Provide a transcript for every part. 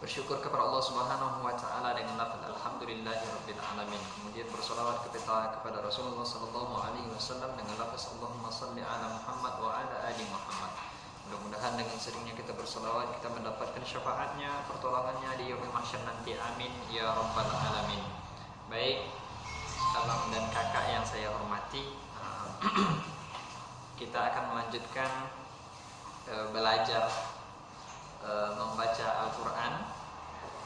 bersyukur kepada Allah Subhanahu wa taala dengan lafaz alhamdulillahirabbil alamin. Kemudian bersolawat kepada Rasulullah sallallahu alaihi wasallam dengan lafaz Allahumma shalli ala Muhammad wa ala ali Muhammad. Mudah-mudahan dengan seringnya kita bersolawat kita mendapatkan syafaatnya, pertolongannya di yaumil mahsyar nanti. Amin ya rabbal alamin. Baik, abang dan kakak yang saya hormati, kita akan melanjutkan belajar membaca Al-Quran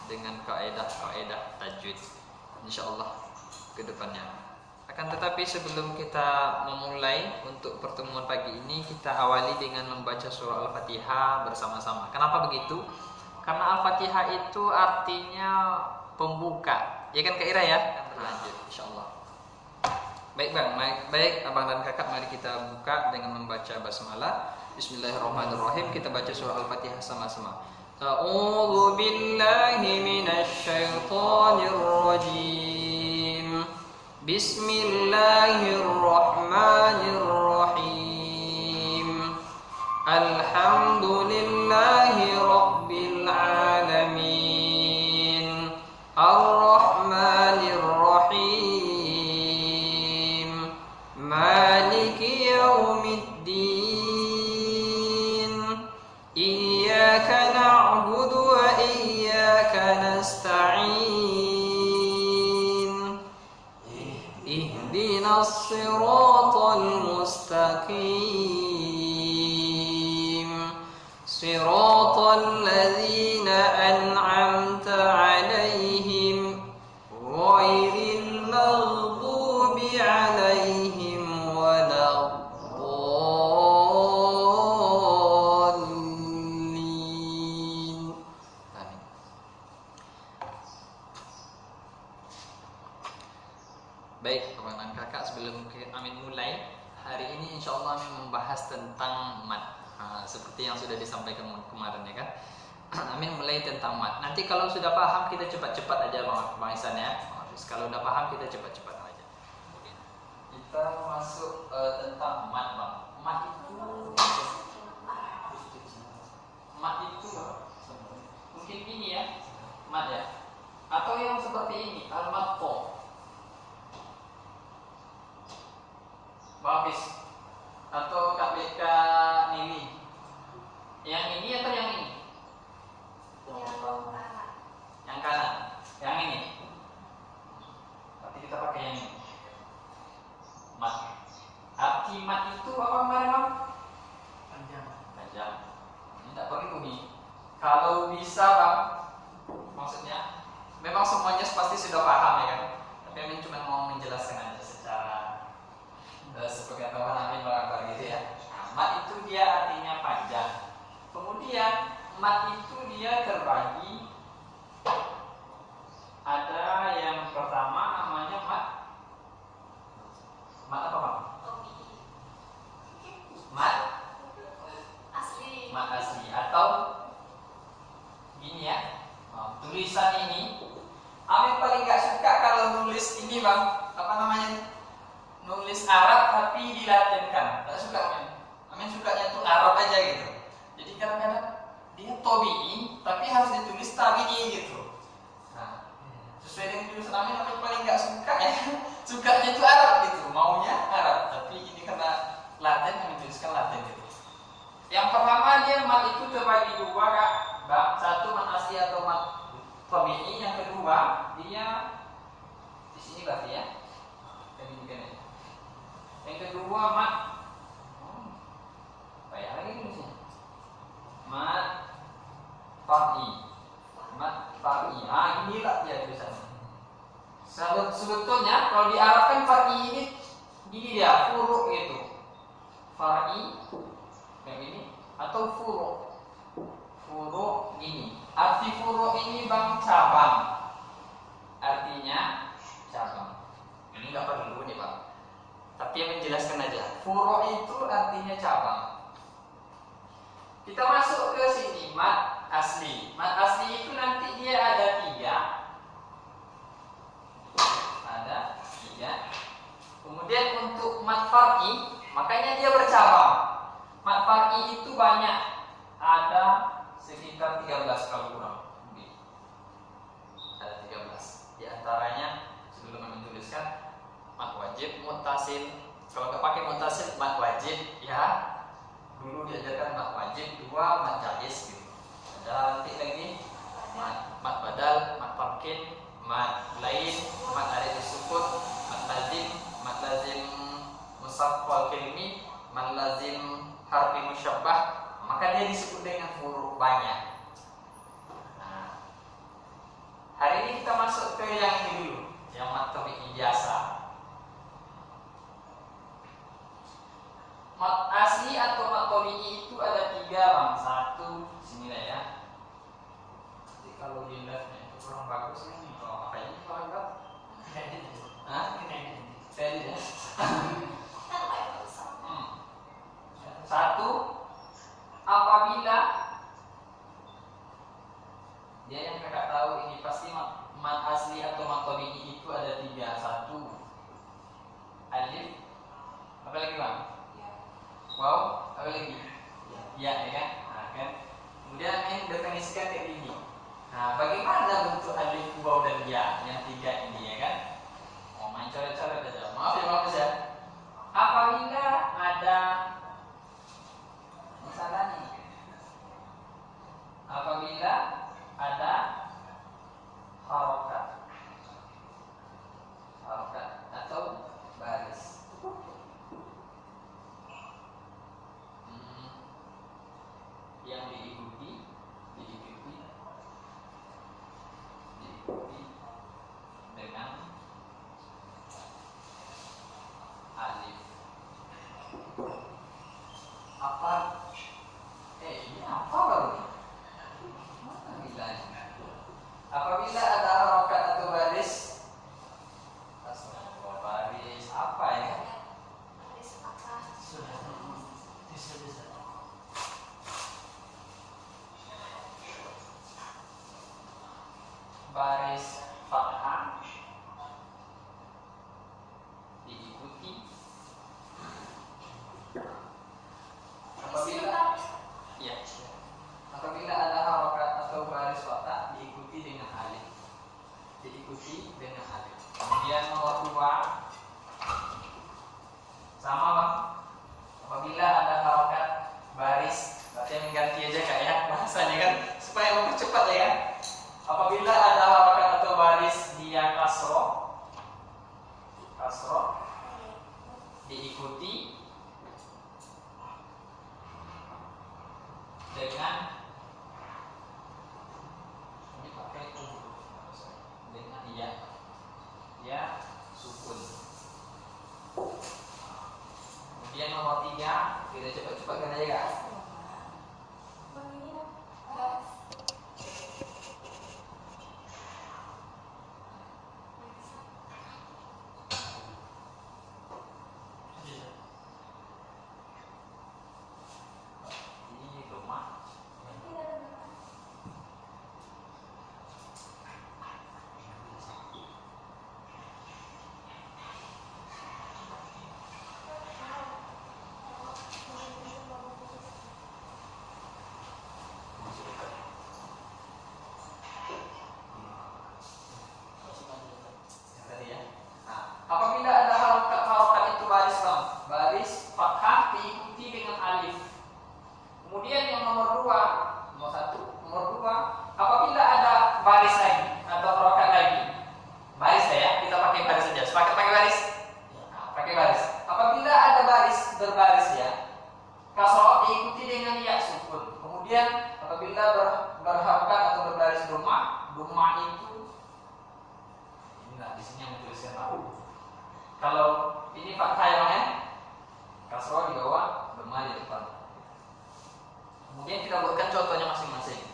dengan kaidah-kaidah tajwid, insyaallah ke depannya. Akan tetapi sebelum kita memulai untuk pertemuan pagi ini, kita awali dengan membaca surah Al-Fatihah bersama-sama. Kenapa begitu? Karena Al-Fatihah itu artinya pembuka, ya kan Kak Ira ya? Akan berlanjut insyaallah. Baik bang, baik abang dan kakak, mari kita buka dengan membaca basmalah. Bismillahirrahmanirrahim. Kita baca surah Al-Fatihah sama-sama. A'udzu billahi minasy syaithanir rajim. Bismillahirrahmanirrahim. Alhamdulillahi rabbil alamin. Ar-Rahmanir Rahim. Maliki yaumiddin. Iyyaka na'budu wa iyyaka nasta'in. Ihdinas siratal mustaqim. Siratal ladzina an'amta 'alaihim ghairil maghdubi 'alaihim waladdallin. Amin. Baik, abang dan kakak, sebelum Amin mulai, hari ini insyaallah Amin membahas tentang mat. Seperti yang sudah disampaikan kemarin ya kan. Amin mulai tentang mat. Nanti kalau sudah paham kita cepat-cepat aja Bang Ihsan ya. Kalau udah paham kita cepat-cepat aja. Kemudian kita masuk tentang mat Bang. Mat itu mungkin ini ya, mat ya. Atau yang seperti ini, al-matto. Bapis atau KPK Nili. Yang ini atau yang ini? Yang kanan. Yang ini. Nanti kita pakai yang ini. Mat. Arti mat itu apa kemarin Bang? Panjang. Ini tak perlu nih. Kalau bisa Bang, maksudnya memang semuanya pasti sudah paham ya kan. Tapi Amin cuma mau menjelaskan aja secara sebagai kawan Amin barangkali gitu ya. Mat itu dia artinya panjang. Kemudian mat itu dia terbagi. Ada yang pertama namanya mat apa Bang? Mat asli atau gini ya. Tulisan ini Amin paling gak suka kalau nulis ini Bang, apa namanya? Nulis Arab tapi dilatinkan. Tak suka Amin. Amin sukanya tuh Arab aja gitu. Jadi kadang-kadang dia tobi'i tapi harus ditulis tabi'i gitu. Nah, sesuai dengan tulisan Amin paling gak suka ya. Sukanya itu Arab gitu, maunya Arab. Tapi ini karena Latin, Amin tuliskan Latin gitu. Yang pertama dia mat itu terbagi dua Kak. Bang, satu mat asli atau mat tabi'i. Yang kedua dia di sini berarti ya. Yang kedua mat apa ya lagi tulisnya? Mat far'i. Inilah dia tulisannya. Sebetulnya kalau diarabkan far'i ini gini dia, furu' gitu. Far'i yang ini atau furu'. Furu' gini. Arti furu' ini Bang cabang. Artinya cabang. Ini enggak perlu nih Bang. Tapi yang menjelaskan aja. Furu' itu artinya cabang. Kita masuk ke sini, mat asli. Mat asli itu nanti dia ada tiga. Kemudian untuk mat far'i, makanya dia bercabang. Mat far'i itu banyak. Ada sekitar 13 kalau kurang. diantaranya sebelum menuliskan mat wajib, muttasil. Kalau nggak pakai muttasil, mat wajib ya. Dulu diajarkan mat wajib, 2 mat jais gitu. Ada nanti lagi mat badal, mat tamkin, mat lain, mat alif sukun, mat lazim musaffal kalimi, mat lazim harfi musyabbah. Maka dia disebut dengan huruf banyak. Nah, hari ini kita masuk ke yang ini dulu, yang mat tabi'i biasa. Mat asli atau mat tabi'i itu ada 3 bang. Satu sini lah ya. Jadi kalau di live-nya itu kurang bagus ini. Kalau makanya kurang bagus. Hah? Kredit ya. Satu, apabila dia yang kakak tahu ini pasti mat asli atau mat tabi'i itu ada 3. Satu, alif. Apa lagi bang? Wow, apa lagi? Ya, ya kan? Nah, kan? Kemudian ini definisikan kayak gini. Nah, bagaimana bentuk alif, waw dan ya yang 3 ini ya kan? Oh, main coret-coret aja. Maaf ya, maaf ya. Apabila ada misalnya nih, apabila ada harokat atau baris. Yang diikuti dengan alif. Apa? Ini apa baru? Mana bilangnya? Apabila ada harokat atau baris, baris apa ya? Baris apa? Baris fathah diikuti apabila ada harokat atau baris fathah diikuti dengan alif. Kemudian nomor 2 sama bang. Apabila ada harokat baris, berarti mengganti aja kak ya bahasanya kan supaya mempercepat ya kan. Apabila ada harokat atau baris dia kasroh diikuti dengan ini pakai dengan ya sukun. Kemudian nomor 3 kita cepat-cepatkan aja kak. Apabila ada harokat itu baris bang, baris fathah diikuti dengan alif. Kemudian yang nomor 2, apabila ada baris lagi atau harokat lagi, baris ya, kita pakai baris saja. Sepakat pakai baris? Pakai baris. Apabila ada berbaris ya, kasroh diikuti dengan ya sukun. Kemudian apabila berharokat atau berbaris doma itu inilah di sini yang dituliskan tahu. Kalau ini fathah ya bang ya, kasroh di bawah, doma di depan. Kemudian kita buatkan contohnya masing-masing.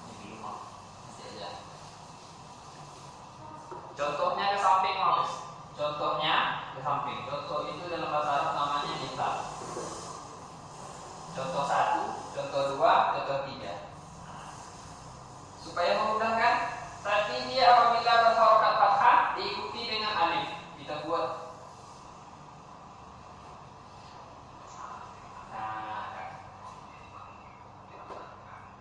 Ini dulu nanti aja. Contohnya ke samping mas. Contohnya ke samping. Contoh itu dalam bahasa Arab namanya nifas. Contoh 1, contoh 2, contoh 3. Supaya memudahkan, tadi dia apabila berharokat fathah diikuti dengan alif. Kita buat.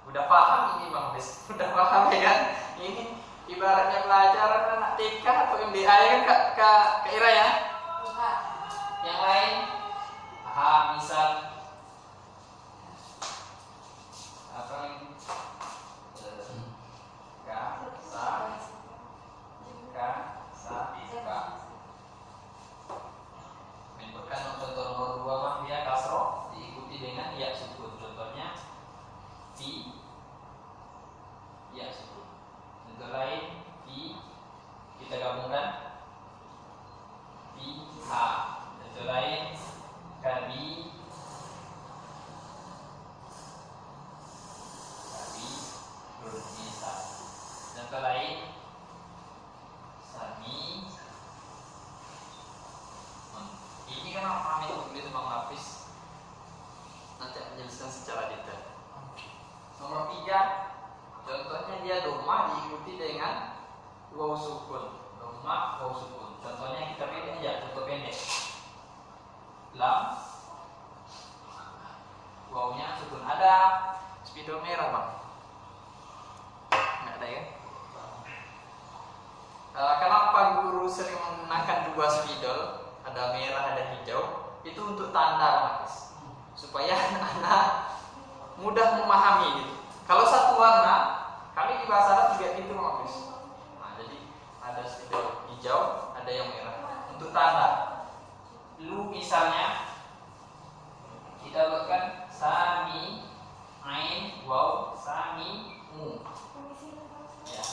Udah paham ini bang Bis? Udah paham ya kan? Ini ibaratnya belajar anak TK atau MBA ya kan Kak Ira ya. Yang lain misal apa yang menentukan contoh nomor 2 mah dia kasroh diikuti dengan ya sukun. Contohnya fi ya sukun. Contoh lain fi kita gabungkan fi ha. Contoh lain kabi bisa. Contoh lain sami. Ini kan kami tulis Bang Lapis nanti menjelaskan secara detail. Nomor 3 contohnya dia doma diikuti dengan waw sukun. Doma waw sukun. Contohnya kita pilih aja contoh pendek. Lam wawnya sukun. Ada spidol merah Bang? Nggak ada ya? Kenapa guru sering menggunakan 2 spidol? Ada merah, ada hijau, itu untuk tanda Mas, supaya anak-anak mudah memahami gitu. Kalau satu warna, kami di bahasa Arab juga gitu Mas. Nah, jadi ada spidol hijau, ada yang merah untuk tanda. Lu misalnya kita buatkan sami, ain, waw, sami, mu. Ya.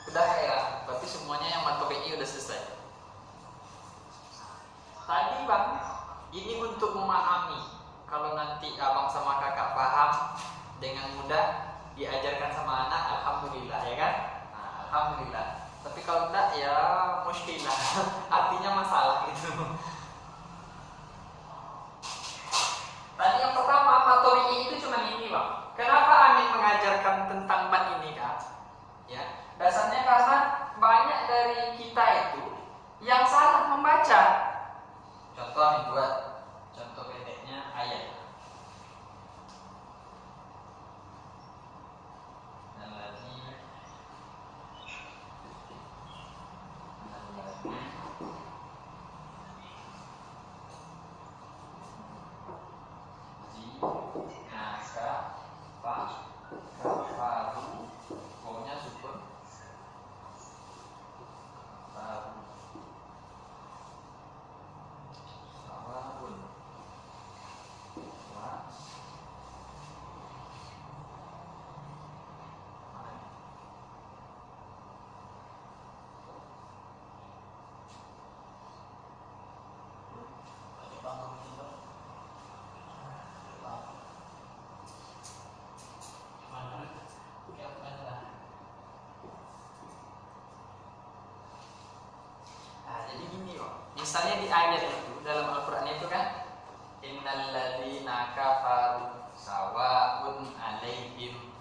Udah ya, berarti semuanya yang matematik udah selesai. Tadi Bang, ini untuk memahami. Kalau nanti abang sama kakak paham dengan mudah diajarkan sama anak, alhamdulillah ya kan? Nah, alhamdulillah. Tapi kalau enggak ya muskilah, artinya masalah gitu. Tadi yang pertama matematik itu cuma ini Bang. Kenapa Amin mengajarkan tentang mat ini Kak? Ya. Dasarnya karena banyak dari kita itu yang salah membaca. Contoh yang buat contoh pendeknya ayat. Dan lagi naka pak kafaru pokoknya sukun misalnya di ayat itu dalam Al-Quran itu kan innalladzina kafaru sawaun alaihim.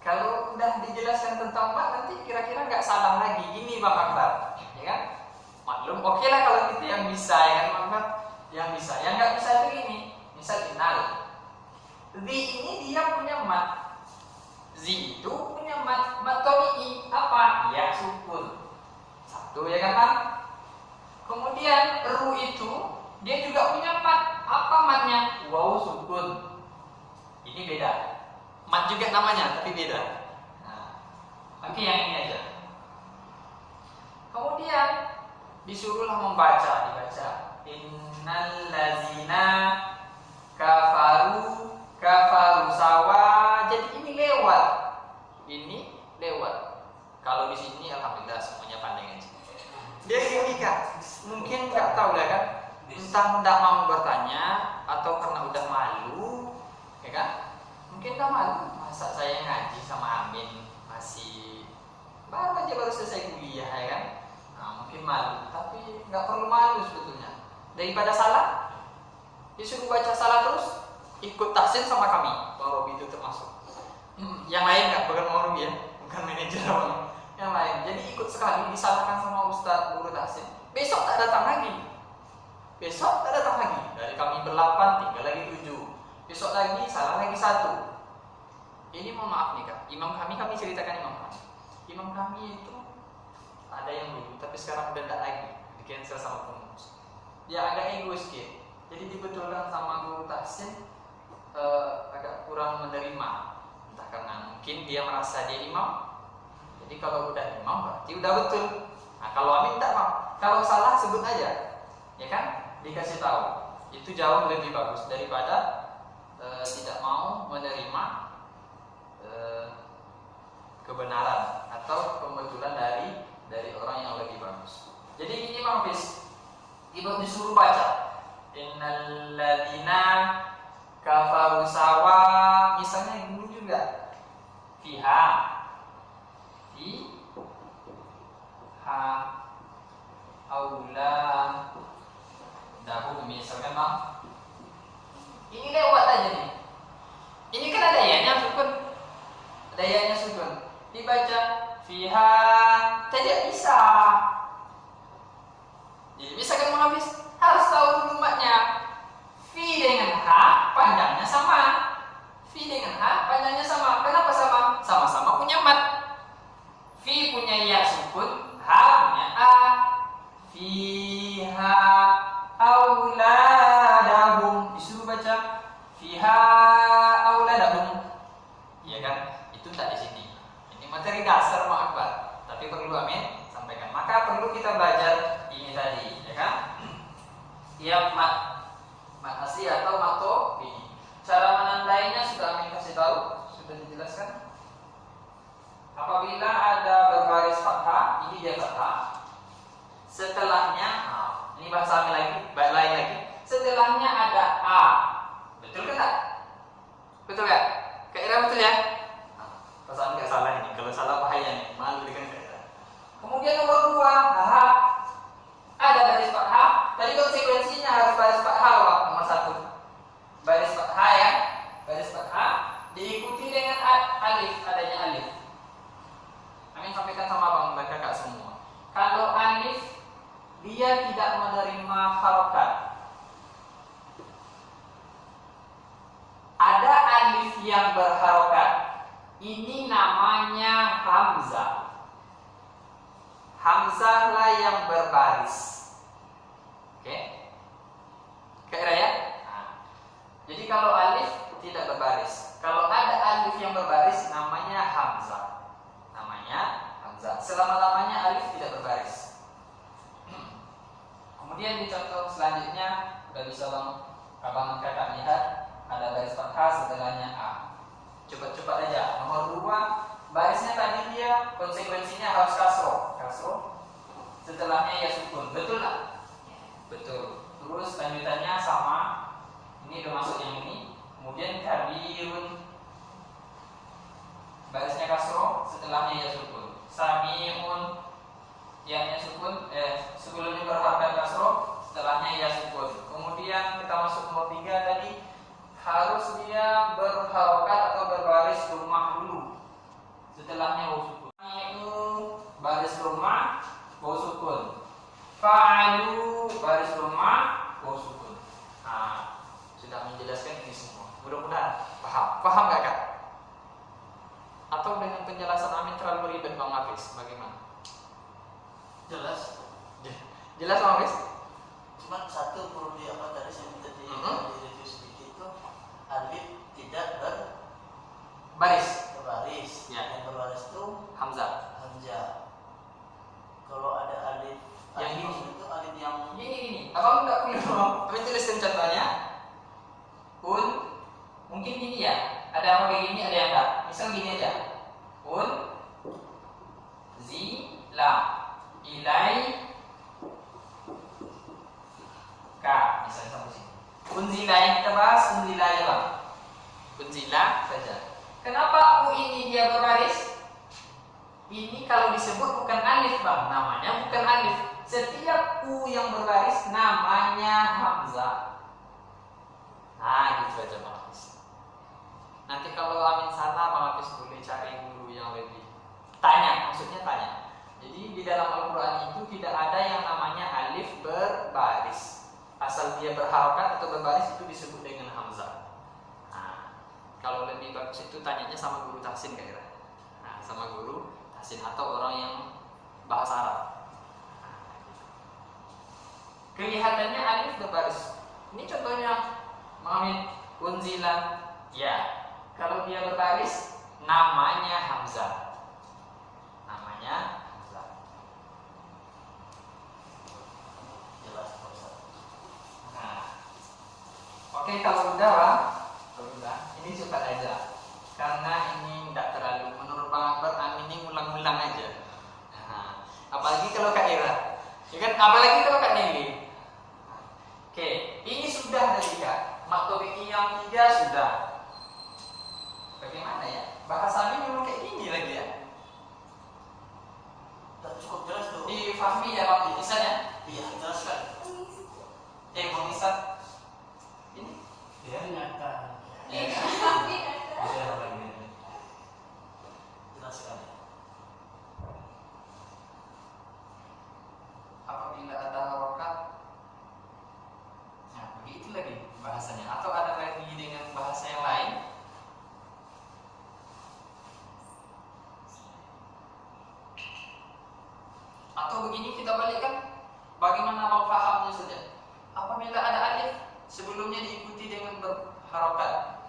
Kalau udah dijelaskan tentang mat nanti kira-kira nggak salah lagi. Gini Bang Akbar, ya kan? Maklum oke lah kalau gitu yang bisa ya kan Bang Akbar, yang bisa. Yang nggak bisa itu gini, misal innal. Zi ini dia punya mat. Zi itu punya mat. Mat tobi'i apa? Ya sukun. Satu ya kan Bang? Kemudian ru itu dia juga punya mat. Apa matnya? Waw sukun. Ini beda. Mat juga namanya tapi beda. Nah, oke yang ini aja. Kemudian disuruhlah dibaca. Innal ladzina kafaru sawa. Jadi ini lewat. Kalau di sini alhamdulillah semuanya pandai aja. Dia gini Kak, mungkin nggak tahu lah kan, entah tidak mau bertanya atau karena udah malu, ya kan? Mungkin nggak malu, masa saya ngaji sama Amin masih baru selesai kuliah ya kan. Nah, mungkin malu, tapi nggak perlu malu sebetulnya. Daripada salah, disuruh baca salah terus, ikut tahsin sama kami. Bang Robi itu termasuk. Yang lain nggak, bukan Bang Robi ya, bukan manajer Bang. Yang lain, jadi ikut sekali disalahkan sama ustadz guru tahsin. Besok tak datang lagi. Besok tak datang lagi. Dari kami berlapan, tinggal lagi 7. Besok lagi, salah lagi 1. Ini mohon maaf nih kak, imam kami ceritakan imam kami. Imam kami itu ada yang dulu, tapi sekarang udah tidak lagi, di cancel sama pengurus. Dia agak egois gitu. Jadi dibetulkan sama guru tahsin, agak kurang menerima. Entah karena mungkin dia merasa dia imam. Jadi kalau udah imam berarti udah betul. Nah kalau amin tak mau. Kalau salah sebut aja, ya kan? Dikasih tahu. Itu jauh lebih bagus daripada tidak mau menerima kebenaran atau pembetulan dari orang yang lebih bagus. Jadi ini Bang Fis, ibu disuruh baca innal ladzina kafaru sawa, misalnya dulu juga fiha aula dahum, misalkan Bang, ini lewat aja nih. Ini kan ada ya sukun, ada ya sukun, dibaca fiha tidak bisa. Jadi bisa kan Bang Hafiz? Harus tahu dulu matnya. Fi dengan H panjangnya sama. Fi dengan H panjangnya sama. Kenapa sama? Sama-sama punya mat. Fi punya ya sukun, H punya A. Fiha auladahum, disuruh baca fiha auladahum. Iya kan? Itu tak di sini. Ini materi dasar Mak Akbar, tapi perlu amin sampaikan. Maka perlu kita belajar ini tadi, ya kan? Ya mat asli atau mato ini. Cara menandainya sudah amin kasih tahu, sudah dijelaskan. Apabila ada berbaris fathah, ini dia fathah. Setelahnya, ini bahasa lain lagi. Setelahnya ada A, betul kan? Betul kan? Kira betul ya? Perasaan nggak salah ini. Kalau salah bahaya nih, malu dengan kira. Kemudian nomor 2, H. Ada baris fathah. Tadi konsekuensinya harus baris fathah loh, nomor 1. Baris fathah ya, baris fathah diikuti dengan alif, adanya alif. Amin sampaikan sama Bang dan Kakak semua. Kalau alif dia tidak menerima harokat. Ada alif yang berharokat, ini namanya hamzah. Hamzah lah yang berbaris. Oke? Kira ya? Nah, jadi kalau alif tidak berbaris, kalau ada alif yang berbaris namanya hamzah. Namanya hamzah. Selama-lamanya alif tidak berbaris. Kemudian di contoh selanjutnya udah bisa abang kakak lihat ada baris fathah setelahnya A. Cepat-cepat aja. Nomor 2, barisnya tadi dia konsekuensinya harus kasroh. Setelahnya ya sukun. Betul lah? Betul. Terus lanjutannya sama. Ini udah masuk yang ini. Kemudian kabirun, barisnya kasroh, setelahnya ya sukun. Samiun, ya sukun, sebelumnya berharokat kasroh, setelahnya ya sukun. Kemudian kita masuk nomor 3 tadi, harus dia berharokat atau berbaris rumah dulu, setelahnya waw sukun. Baris rumah waw sukun. Fa'alu baris rumah waw sukun. Nah, sudah menjelaskan ini semua. Mudah-mudahan paham gak Kak? Atau dengan penjelasan Amin terlalu ribet Bang Hafiz? Bagaimana? Jelas Bang Hafiz? Cuma satu perlu di apa tadi saya minta direview sedikit itu, alif tidak berbaris. Ya. Yang berbaris itu Hamzah. Kalau ada alif yang ini itu alif yang gini. Abang enggak perlu. Kami tuliskan contohnya. Mungkin gini ya. Ada yang pakai gini, ada yang enggak. Misal gini aja. Zila ilai ka, misalnya sampai sini. Unzila yang kita bahas, unzila ya Bang. Unzila saja. Kenapa U ini dia berbaris? Ini kalau disebut bukan alif bang, namanya bukan alif. Setiap u yang berbaris namanya hamzah. Nah gitu aja bang Hafiz. Nanti kalau Amin salah bang Hafiz boleh cari guru yang lebih. Tanya, maksudnya tanya. Jadi di dalam Al-Quran itu tidak ada yang namanya alif berbaris. Asal dia berharokat atau berbaris itu disebut dengan hamzah. Nah, kalau lebih bagus itu tanyanya sama guru tahsin kira-kira. Nah, sama guru tahsin atau orang yang bahasa Arab. Kelihatannya alif berbaris. Ini contohnya Muhammad unzila. Ya, kalau dia berbaris namanya hamzah. Namanya hamzah. Jelas Pak Ustaz. Nah, oke kalau udah bang, kalau udah ini cepat aja. Karena ini tidak terlalu menurut Bang Akbar ini ulang-ulang aja. Nah, apalagi kalau Kak Ira, ya kan? Apalagi kalau Kak Nelly. Oke, ini sudah dari Kak. Matobiki yang 3 sudah. Bagaimana ya? Bahasanya memang kayak gini lagi ya. Tak cukup jelas tuh. Difahami ya Bang Isan ya? Iya, jelas kan. Bang Isan. Ini? Dia nyata. Iya. Iya lagi. Jelas sekali. Apabila ada harokat, nah begitu lagi bahasanya. Atau ada lagi dengan bahasa yang lain? Atau begini kita balikkan, bagaimana mau pahamnya saja? Apabila ada alif sebelumnya diikuti dengan berharokat,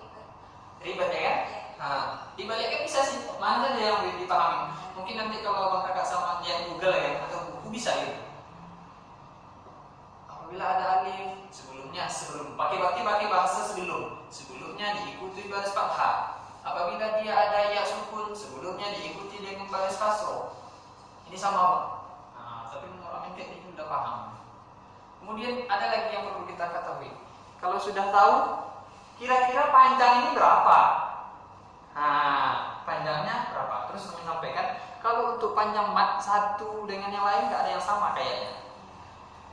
ribet ya kan? Nah, dibalikkan bisa sih, mana saja yang dipahami. Mungkin nanti kalau abang kakak sama dia Google ya atau buku bisa gitu. Apabila ada alif sebelum pakai bahasa sebelumnya diikuti baris fathah. Apabila dia ada ya sukun sebelumnya diikuti dengan baris kasroh. Ini sama Bang. Nah, tapi menurut Amin kayak ini udah paham. Kemudian ada lagi yang perlu kita ketahui. Kalau sudah tahu kira-kira panjang ini berapa? Nah, panjangnya berapa? Terus kami sampaikan kalau untuk panjang mat satu dengan yang lain nggak ada yang sama kayaknya.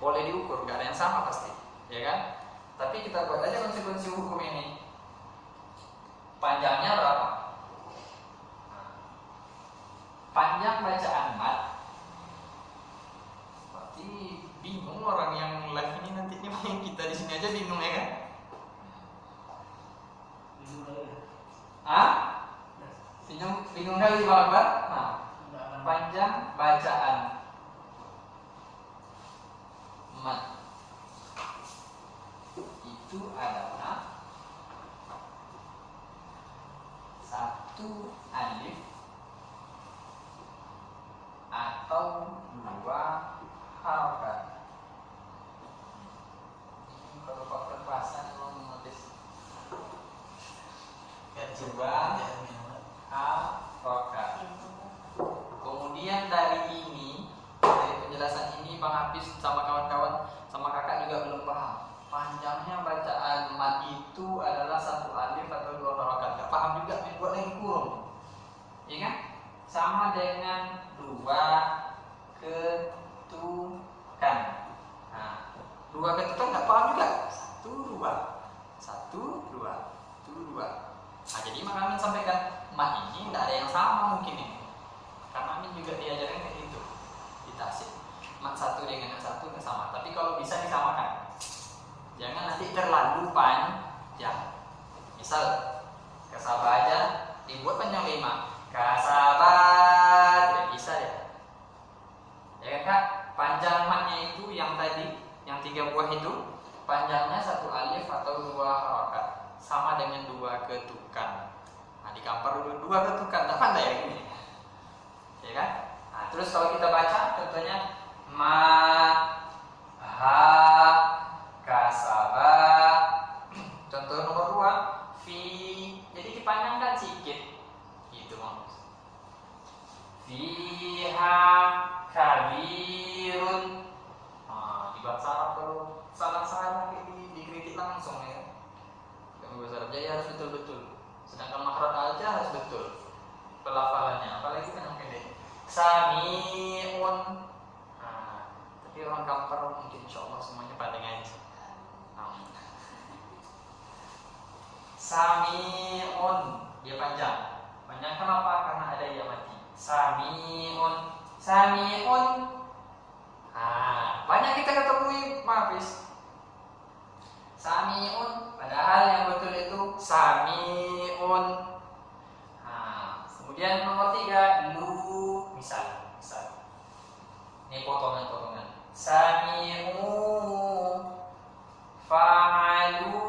Boleh diukur, nggak ada yang sama pasti, ya kan? Tapi kita buat aja konsekuensi hukum ini. Panjangnya berapa? Panjang bacaan mat. Berarti bingung orang yang live ini nanti main kita di sini aja bingung ya kan? Ah? Bingung kali Bang Akbar? Nah, panjang bacaan mat itu adalah satu alif atau dua harokat. Kalau pakai bahasa memang menulis dua harokat. Kemudian dari penjelasan ini Bang Hafiz sama kawan-kawan sama kakak juga belum paham. Panjangnya bacaan mat itu adalah satu alif atau dua harokat. Gak paham juga buat lagi kurung. Ya kan? Sama dengan dua ketukan. Nah, dua ketukan nggak paham juga. Satu dua. Nah, jadi maka Amin sampaikan mat ini tidak ada yang sama mungkin ini. Karena Amin juga diajarkan kayak gitu di tahsin. Mat satu dengan yang satu nggak sama. Tapi kalau bisa disamakan. Jangan nanti terlalu panjang. Misal kasabah aja dibuat panjang 5. Kasabah tidak bisa ya. Ya kan Kak? Panjang matnya itu yang tadi, yang 3 buah itu panjangnya satu alif atau dua harokat. Sama dengan dua ketukan. Nah, dikampar dulu dua ketukan, tak pandai ya ini. Ya kan? Nah, terus kalau kita baca contohnya ma ha kasaba. Contoh nomor 2 fi. Jadi dipanjangkan sedikit. Gitu Mas. Fiha kabirun. Nah, di bahasa Arab kalau salah-salah dikritik langsung ya. Yang bahasa Arab ya harus betul-betul. Sedangkan makhraj aja harus betul pelafalannya, apalagi kan yang pendek. Sami'un. Nah, tapi orang Kampar mungkin insyaallah semuanya pandai ngaji. Sami'un, dia panjang. Panjang kenapa? Karena ada ya mati. Sami'un, Sami'un. Banyak kita ketemu Mafis. Sami'un, padahal yang betul itu Sami'un. Kemudian nomor 3, lu, misal. Ini potongan-potongan. Sami'u, fa'alu.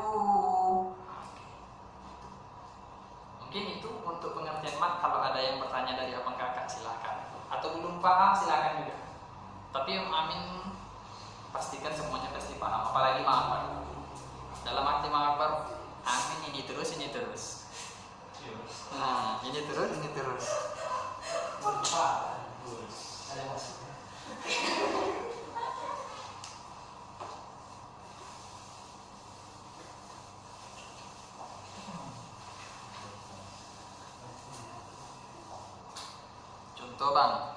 Mungkin itu untuk pengertian mat. Kalau ada yang bertanya dari abang kakak silahkan. Atau belum paham silahkan juga. Tapi amin pastikan semuanya pasti paham. Apalagi ma'akbar. Dalam arti ma'akbar, amin ini terus. Nah, ini terus. Ada maksudnya.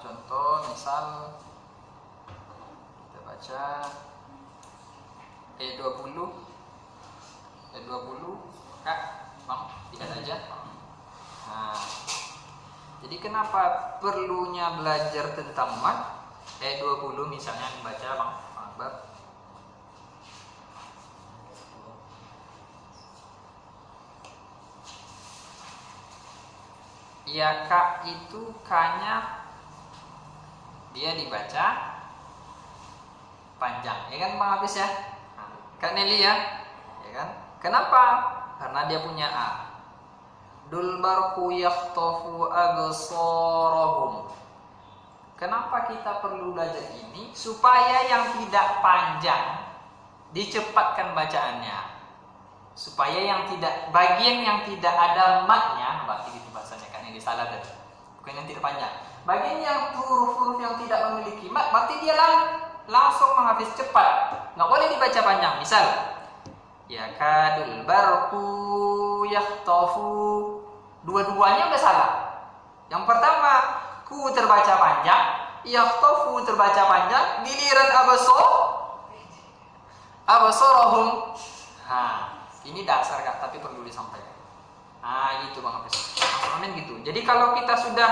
Contoh misal kita baca ayat 20. Kak, Bang, lihat aja. Jadi kenapa perlunya belajar tentang mat? Ayat 20 misalnya dibaca Bang Akbar. Ya kak itu kanya dia dibaca panjang, ya kan Bang Hafiz ya? Kak Nelly ya kan? Kenapa? Karena dia punya A. Dul barku yakhtafu absarahum. Kenapa kita perlu belajar ini? Supaya yang tidak panjang dicepatkan bacaannya. Supaya yang tidak, bagian yang tidak ada matnya, berarti itu bahasanya kan ini salah tadi. Bukan yang tidak panjang. Bagian yang huruf-huruf yang tidak memiliki mat, berarti dia langsung menghafis cepat. Nggak boleh dibaca panjang. Misal, ya kadul barku yakhtafu. Dua-duanya udah salah. Yang pertama, ku terbaca panjang, yakhtafu terbaca panjang, giliran abasarahum. Ini dasar Kak, tapi perlu disampaikan. Gitu Bang Hafiz. Amin gitu. Jadi kalau kita sudah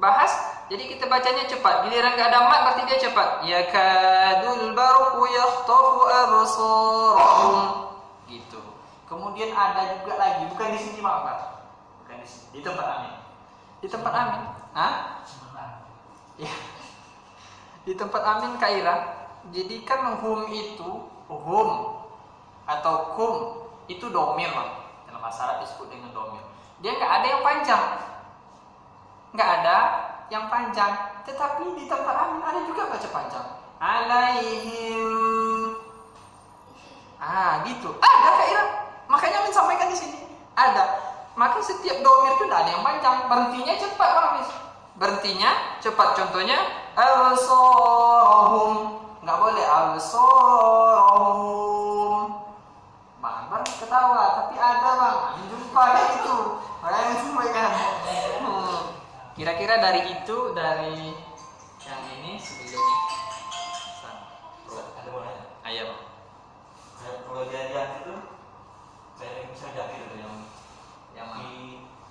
bahas, jadi kita bacanya cepat. Giliran gak ada mat berarti dia cepat. Ya kadul barqu yakhtafu absarahum. Gitu. Kemudian ada juga lagi, bukan di sini maaf Pak. Bukan di sini. Di tempat Amin. Di tempat Amin. Ya. Di tempat Amin Kak Ira. Jadi kan hum itu atau kum itu domir Bang. Dalam bahasa Arab disebut dengan domir. Dia nggak ada yang panjang, tetapi di tempat Amin ada juga baca panjang. Alaihim, gitu. Ada Kak Ira. Makanya Amin sampaikan di sini. Ada. Maka setiap domir itu ada yang panjang. Berhentinya cepat Bang Hafiz. Berhentinya cepat. Contohnya absarahum. Nggak boleh absarahum. Bang ketawa, tapi ada Bang. Jumpa kayak itu. Makanya sampaikan. Kira-kira dari yang ini sebelum ada boleh. Ayo Bang. Kalau dia itu saya bisa jadi itu yang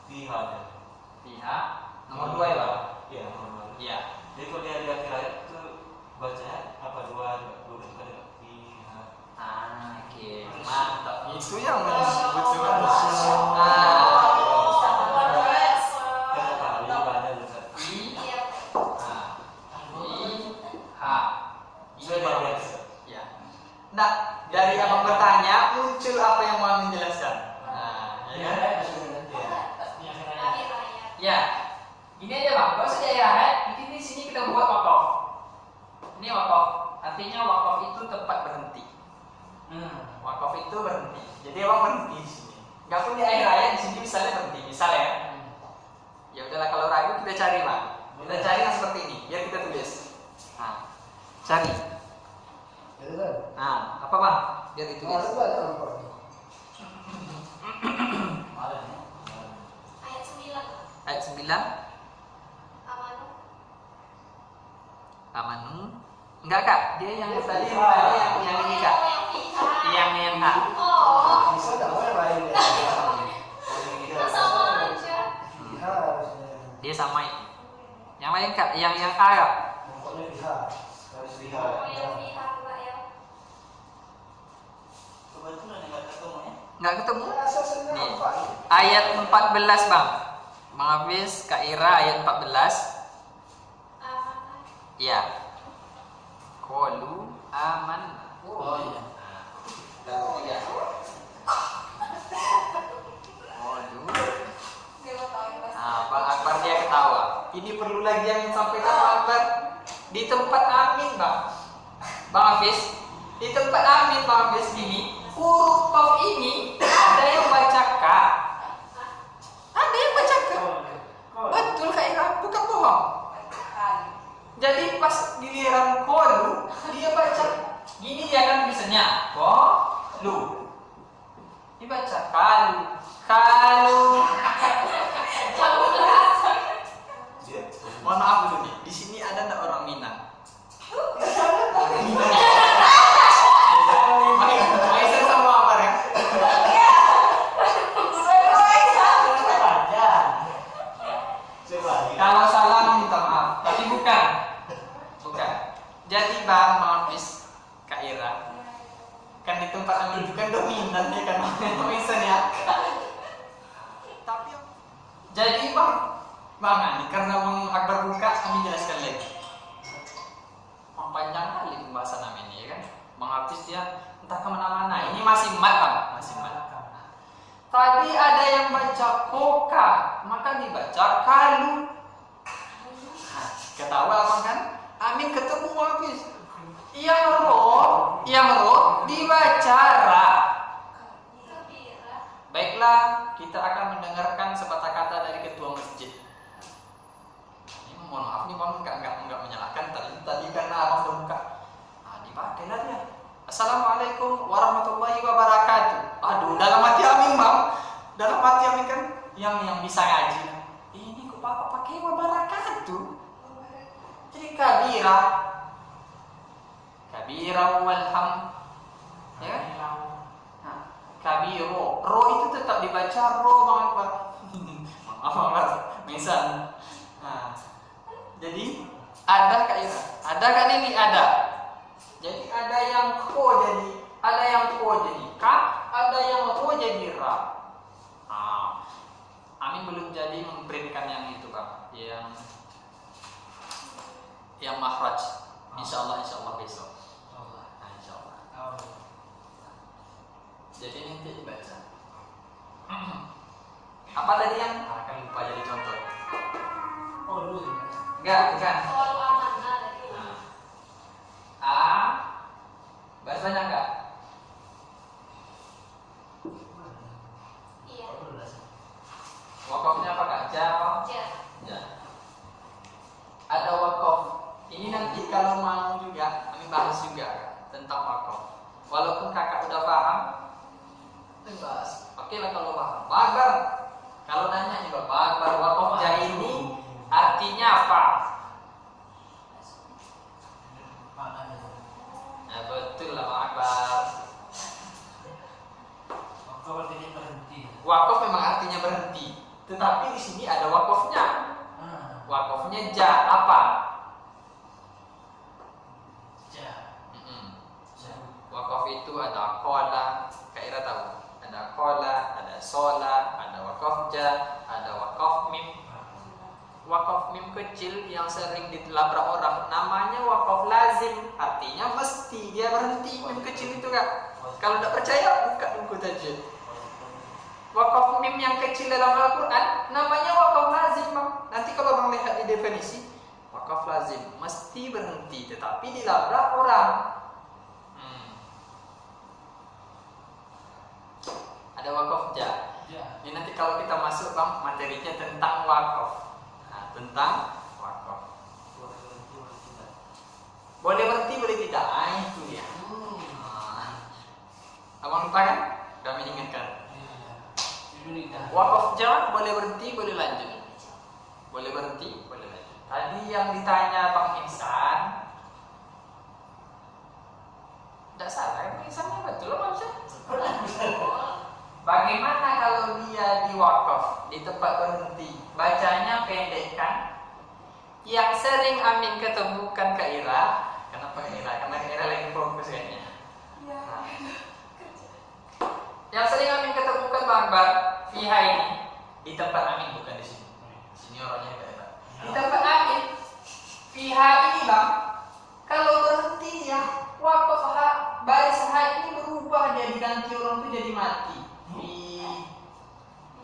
pihak Nomor 2 ya Bang. Iya, nomor 2. Iya. Jadi kalau dia di akhir ayat itu bacanya apa dua kali pihak. Oke, mantap. Itu yang betul. Nah, dari abang bertanya muncul apa yang mau menjelaskan. Ya, ini aja Bang. Kalau sejarah, di sini kita buat wakaf. Ini wakaf, artinya wakaf itu tempat berhenti. Wakaf itu berhenti. Jadi abang berhenti di sini. Gak pun di akhir ayat di sini misalnya berhenti, misalnya. Ya udahlah kalau ragu kita cari Bang. Kita cari yang seperti ini, biar kita tulis. Cari. Apa Bang? Biar ditulis. Ayat 9. Ayat 9. Enggak kak, dia yang tadi yang ini kak, yang A. Bisa nggak mau yang lain ya? Dia sama itu. Yang lain kak, yang A kak. Pokoknya lihat, harus lihat. Kebetulan nggak ketemu ya? Nggak ketemu. Asasnya Nih, apa? ayat 14 bang. Bang Hafiz, Kak Ira ayat 14. Iya. Qalu aman. Oh iya. Iya. Qalu. Nah, Bang Akbar dia ketawa. Ini perlu lagi yang disampaikan Bang Akbar. Di tempat amin bang. Bang Hafiz, di tempat amin Bang Hafiz ini, huruf kau ini ada yang baca ka. Ada yang baca ka. Betul Kak Ira, bukan bohong. Jadi pas giliran qalu, dia baca gini dia kan tulisannya qalu. Dibaca kalu. Kalu. Mohon maaf dulu nih, di sini ada enggak orang Minang? Aisyah sama apa ya? Kalau salah minta maaf, tapi bukan. Jadi bang Hafiz, Kak Ira, kan di tempat amin itu kan dominan ya kan, Aisyah ya. Tapi jadi bang Ani karena Bang Akbar buka, kami jelaskan lagi. Panjang kali pembahasan amin ini ya kan. Bang Hafiz dia entah kemana-mana. Ini masih mat bang, masih mat. Tadi ada yang baca koka, maka dibaca kalu. Ketawa abang kan? Amin ketemu Hafiz. Yang roh dibaca ra. Baiklah, kita akan mendengarkan sepatah kata dari ketua masjid. Ini mohon maaf nih bang, enggak menyalahkan tadi karena abang udah buka. Nah, dipakailah dia. Assalamualaikum warahmatullahi wabarakatuh. Aduh, dalam hati amin bang. Dalam hati amin kan yang bisa ngaji. Ini kok bapak pakai wabarakatuh? Jadi kabira walham, ya? Nah, kabiro, ro itu tetap dibaca ro banget pak. Maaf, misal. Nah, jadi ada kak Ira, ada kan ini ada. Jadi ada yang ko jadi, ada yang ko jadi ka, ada yang ro jadi ra. Nah, Amin belum jadi memberikan yang itu bang, yang makhraj. Insyaallah besok. Nah, insyaallah. Jadi nanti dibaca. Apa tadi yang akan lupa jadi contoh? Oh dulu. Enggak, bukan. Bahasanya enggak? Iya. Wakafnya apa kak? Ja. Ada wakaf. Ini nanti kalau mau juga kami bahas juga tentang wakaf. Walaupun kakak udah paham, bahas. Oke lah kalau paham. Bagar. Kalau nanya juga bagar wakaf ja ini artinya apa? Ya betul lah Pak Akbar. Wakaf artinya berhenti. Wakaf memang artinya berhenti. Tetapi di sini ada wakafnya. Wakafnya ja apa? Wakaf itu ada qala, Kak Ira tahu. Ada qala, ada sola, ada wakaf ja, ada wakaf mim. Wakaf mim kecil yang sering dilabrak orang namanya wakaf lazim, artinya mesti dia berhenti. Mim kecil itu kak. Kalau tidak percaya buka buku tajwid. Wakaf mim yang kecil dalam Al-Quran namanya wakaf lazim bang. Nanti kalau bang lihat di definisi, wakaf lazim mesti berhenti tetapi dilabrak orang. Ada wakaf ja. Ini nanti kalau kita masuk bang materinya tentang wakaf. Nah, tentang wakaf. Boleh berhenti boleh tidak. Itu ya. Abang lupa kan? Kami ingatkan. Wakaf ja boleh berhenti boleh lanjut. Boleh berhenti boleh lanjut. Tadi yang ditanya Bang Insan, Tidak salah, misalnya betul maksudnya. Bagaimana kalau dia di wakaf di tempat berhenti, bacanya pendek kan? Yang sering Amin ketemukan Kak Ira, kenapa Kak Ira? Karena Kak Ira lagi fokus kayaknya. Nah. Yang sering Amin ketemukan Bang Akbar, Fiha ini di tempat Amin, bukan di sini. Sini orangnya Kak Ira. Di tempat Amin, Fiha ini Bang, kalau berhenti ya wakaf baris ha ini berubah, dia diganti orang itu jadi mati.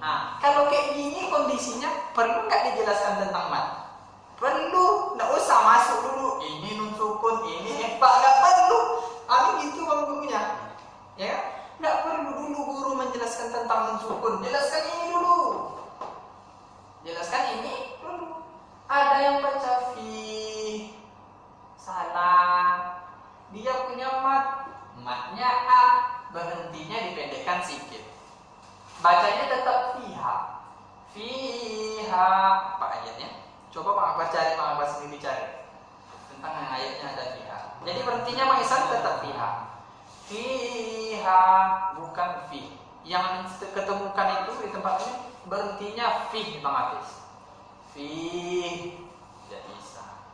Nah, kalau kayak gini kondisinya perlu nggak dijelaskan tentang mat? Perlu, nggak usah masuk dulu. Ini nun sukun, ini ikhfa, nggak perlu. Amin gitu bang gurunya, ya? Nggak perlu dulu guru menjelaskan tentang nun sukun. Jelaskan ini dulu. Jelaskan ini dulu. Ada yang baca fi, salah. Dia punya matnya a, berhentinya dipendekkan sedikit. Bacanya tetap fiha. Fiha apa ayatnya? Coba Bang Akbar cari, Bang Akbar sendiri cari. Tentang yang ayatnya ada fiha. Jadi berhentinya Bang Isan tetap fiha. Fiha bukan fi. Yang ketemukan itu di tempat ini berhentinya fi Bang Hafiz. Fi tidak bisa.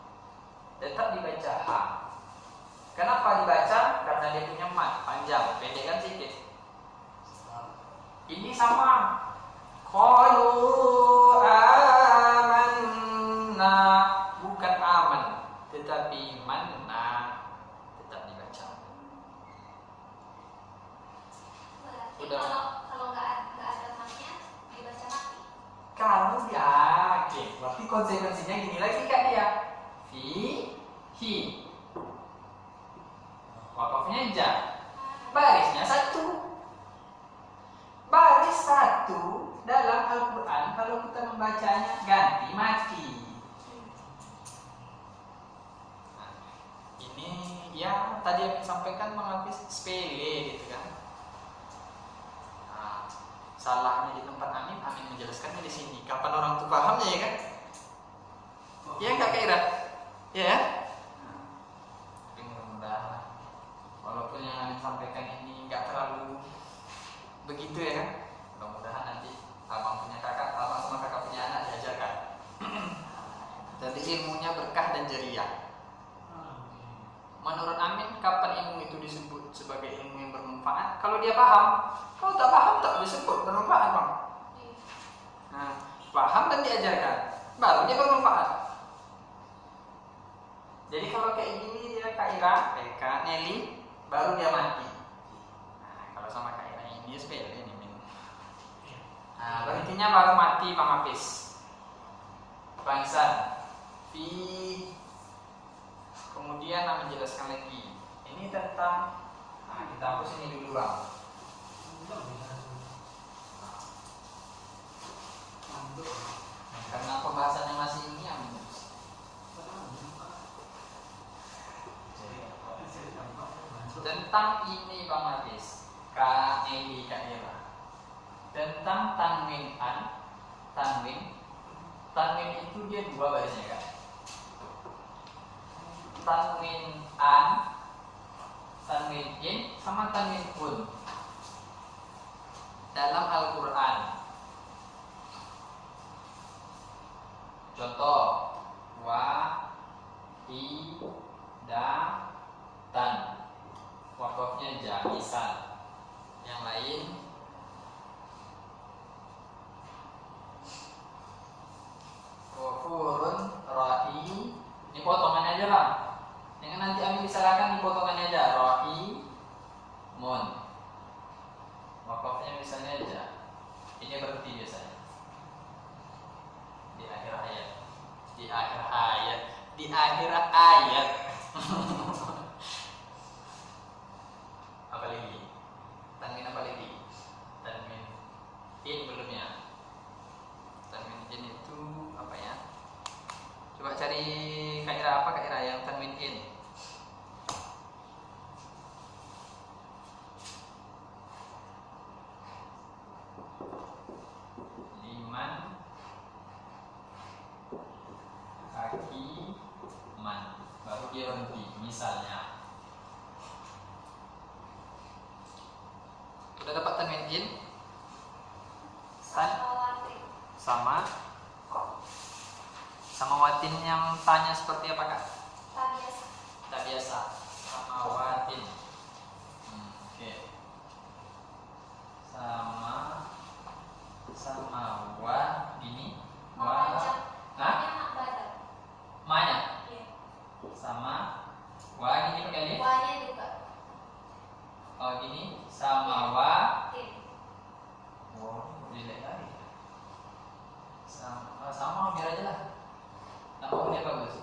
Tetap dibaca ha. Kenapa dibaca? Karena dia punya mat panjang, pendek kan sedikit. Ini sama. Qalu amanna, bukan aman, tetapi manna, tetap dibaca. Berarti Udah. kalau nggak ada matnya dibaca mati. Kamu ya, oke. Berarti konsekuensinya gini lagi Kak dia. Hi. Wakafnya ja. Barisnya satu. Baris satu dalam Al-Quran kalau kita membacanya ganti mati. Nah, ini ya tadi yang disampaikan menghapus sepele gitu kan. Nah, salahnya di tempat Amin menjelaskannya di sini. Kapan orang tuh pahamnya ya kan? Iya nggak Kak Ira? Ya. Tapi mudah-mudahan walaupun yang Amin sampaikan ini nggak terlalu begitu ya kan, mudah-mudahan nanti abang punya kakak, abang sama kakak punya anak diajarkan. Jadi ilmunya berkah dan jariah. Menurut Amin, kapan ilmu itu disebut sebagai ilmu yang bermanfaat? Kalau dia paham. Kalau tak paham tak disebut bermanfaat bang. Nah, paham dan diajarkan, baru dia bermanfaat. Jadi kalau kayak gini dia Kak Ira, Kak Nelly, baru dia mati. Nah, kalau sama Kak Ira ini dia sepele ini. Nah, berhentinya baru mati Bang Hafiz. Bangsan fi. Kemudian menjelaskan lagi. Ini tentang kita hapus ini dulu Bang. Karena pembahasannya masih ini Amin. Tentang ini Bang Hafiz, Kak Eli, Kak Ira. Tentang tanwin itu dia dua barisnya kan. Tanwin an, tanwin in, sama tanwin un dalam Al-Quran. Contoh wa, i, da, tan. Wakafnya jamisan. Yang lain wafurun rahi. Ini potongannya aja Bang. Yang nanti Amin disalahkan di potongannya aja. Rahi mun. Wakafnya misalnya aja. Ini berhenti biasanya di akhir ayat. Di akhir ayat. Apa lagi? Tanwin apa lagi? Tanwin in belum ya? Tanwin in itu apa ya? Coba cari Kak Ira, apa Kak Ira yang tanwin in? Liman, kaki, man. Baru dia berhenti. Misalnya tanwin in? Tan Samawati. sama watin yang tanya seperti apa kak? Tabiasa. Tak biasa. Sama watin. Oke. Sama wa ini. Memajang. Hah? Ini mak badan. Manya. Iya. Sama wa gini pakai alif. Wanya juga. Oh gini sama wa. Tin. Oh, jelek kali. Sama biar aja lah. Nama dia bagus.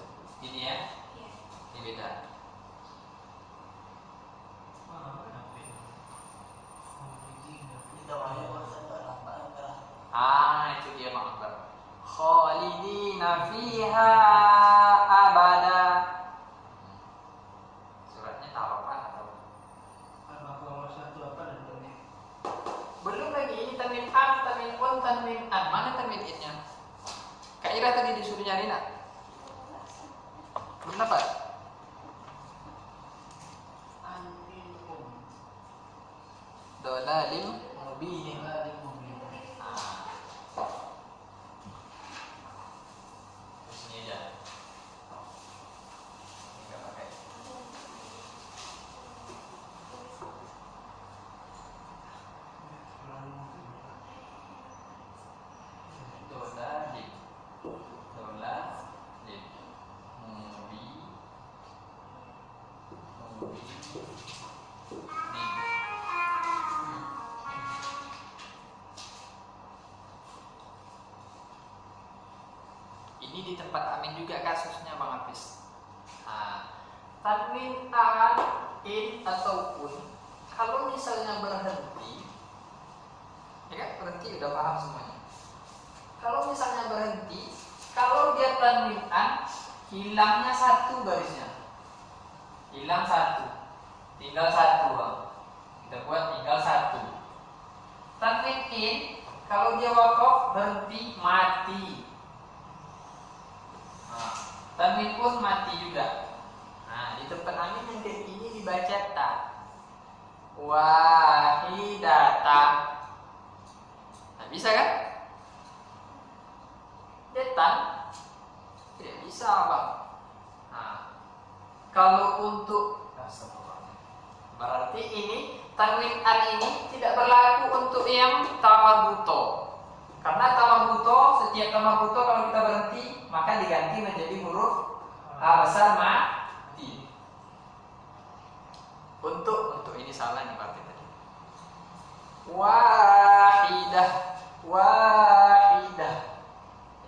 Ini ya. Iya. Ini beda. Tidak banyak bahasa Arab. Itu dia makna. Khalidina fiha abada. Suratnya tahu apa atau? Belum lagi ini tanwin an, tanwin un, tanwin an. Mana tanwin in-nya? Kak Ira tadi disuruh nyari nak? Belum dapat? Dolalim mubin. Sini aja. Enggak pakai. Dolalim. Ini di tempat amin juga kasusnya Bang Hafiz. Tanwin an, in ataupun kalau misalnya berhenti, ya kan berhenti udah paham semuanya. Kalau misalnya berhenti, kalau dia tanwin an, hilangnya satu barisnya, hilang satu, tinggal satu Bang. Kita buat tinggal satu. Tanwin in, kalau dia wakaf berhenti mati. Tanwin pun mati juga. Nah, di tempat amin yang kayak gini dibaca ta. Wahidatan. Nah, bisa kan? Detan tidak bisa Bang. Nah, kalau untuk berarti ini tanwin an ini tidak berlaku untuk yang tamarbuto. Karena tamarbuto, setiap tamarbuto kalau kita berhenti maka diganti menjadi huruf ha besar mati. Untuk ini salah nih berarti tadi. Wahidah.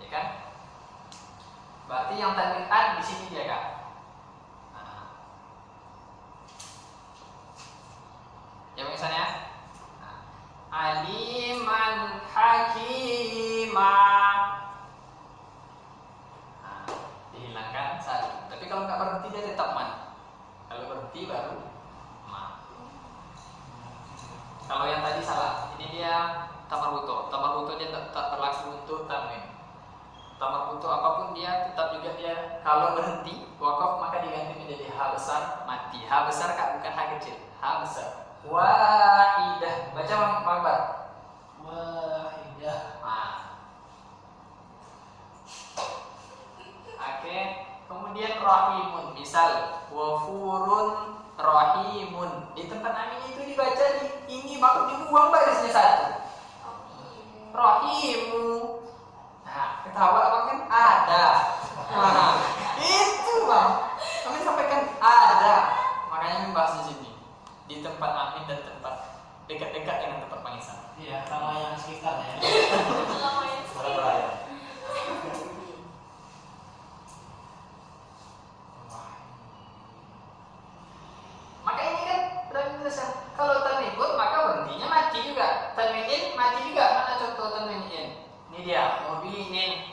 Ya kan? Berarti yang tanwin an di sini dia Kak. Ya misalnya aliman hakima. Dihilangkan satu. Tapi kalau nggak berhenti dia tetap man. Kalau berhenti baru ma. Kalau yang tadi salah. Ini dia tamarbuto. Tamarbuto dia tak berlaku untuk tanwin. Tamarbuto apapun dia tetap juga dia kalau berhenti wakaf maka diganti menjadi ha besar mati. Ha besar Kak, bukan ha kecil. Ha besar. Wahidah. Baca Bang Akbar. Wahidah. Oke. Kemudian rahimun. Misal wafurun rahimun. Di tempat amin itu dibaca ini baru dibuang barisnya satu. Rahimu. Nah, ketawa Abang kan ada. Itu Bang. Kami sampaikan ada. Makanya membahas di sini. Di tempat amin dan tempat dekat-dekat dengan tempat pangisan. Iya, sama yang sekitar ya. Maka ini kan penjelasan. Kalau tanwin pun maka berhentinya mati juga. Tanwin in mati juga. Mana contoh tanwin in? Ini dia, mubinin.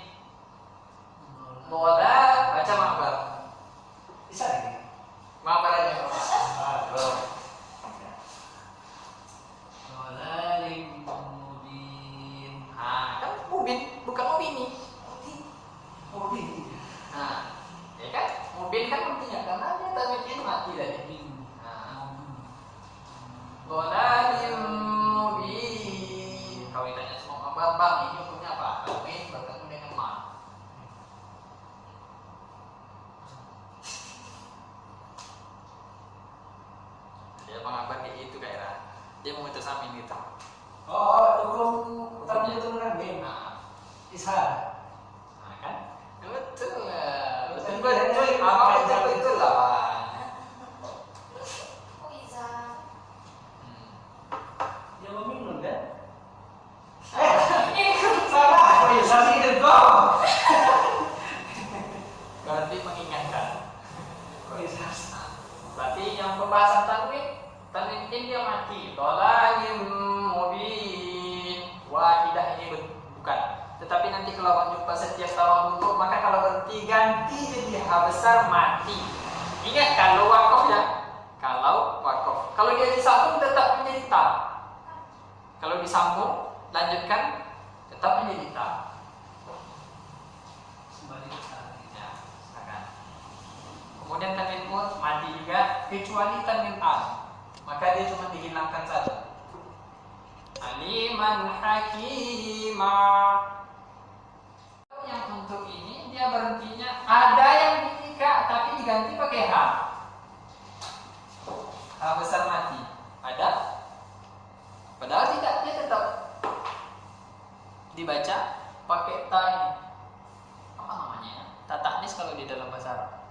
Bola baca makbar. Bisa lagi. Makbar aja. Walalim mubin. Kan mubin, bukan mubin. Dia memutus amin gitu. Hukum tamu Nabi. Isa. Nah, kan? Betul lah. Betul. Apa betul lah. Oh Iza. Dia meminum kan? Ini salah. Oh Isa sih dergong. Berarti mengingatkan. Oh Isa. Berarti yang pembahasan tanwin ini dia mati. Dhalalin mubin. Wah, tidak ini bukan. Tetapi nanti kalau jumpa setiap tawa bentuk, maka kalau berhenti ganti jadi H besar mati. Ingat kalau wakof ya. Kalau wakof. Kalau dia disambung tetap menjadi ta. Kalau disambung lanjutkan tetap menjadi ta. Ya, silakan. Kemudian tanwin mut mati juga kecuali tanwin al. Maka dia cuma dihilangkan satu. Aliman hakima. Yang untuk ini dia berhentinya ada yang diikat tapi diganti pakai H. H besar mati. Ada. Padahal tidak, dia tetap dibaca pakai ta ini. Apa namanya? Ta taknis kalau di dalam bahasa Arab.